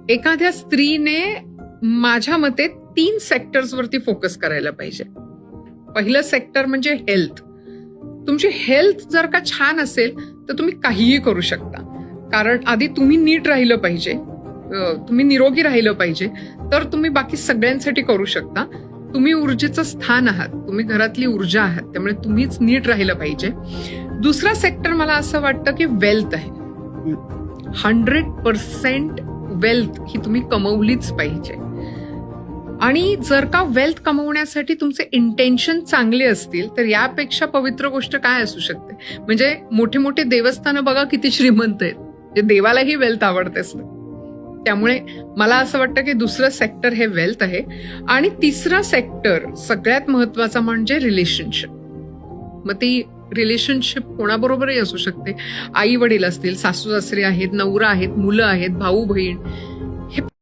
एखाद्या स्त्रीने माझ्या मते 3 सेक्टर्स वरती फोकस करायला पाहिजे. पहिलं सेक्टर म्हणजे हेल्थ. तुमची हेल्थ जर का छान असेल तर तुम्ही काहीही करू शकता. कारण आधी तुम्ही नीट राहिलं पाहिजे, तुम्ही निरोगी राहिलं पाहिजे, तर तुम्ही बाकी सगळ्यांसाठी करू शकता. तुम्ही ऊर्जेचं स्थान आहात, तुम्ही घरातली ऊर्जा आहात, त्यामुळे तुम्हीच नीट राहिलं पाहिजे. दुसरा सेक्टर मला असं वाटतं की वेल्थ आहे. 100% वेल्थ ही तुम्ही कमवलीच पाहिजे. आणि जर का वेल्थ कमवण्यासाठी तुमचे इंटेन्शन चांगले असतील तर यापेक्षा पवित्र गोष्ट काय असू शकते. म्हणजे मोठे मोठे देवस्थानं बघा किती श्रीमंत आहेत, जे देवालाही वेल्थ आवडते असतं. त्यामुळे मला असं वाटतं की दुसरं सेक्टर हे वेल्थ आहे. आणि तिसरा सेक्टर सगळ्यात महत्वाचा म्हणजे रिलेशनशिप. मग ती रिलेशनशिप कोणाबरोबरही असू शकते. आई वडील असतील, सासू सासरे आहेत, नवरा आहेत, मुलं आहेत, भाऊ बहीण,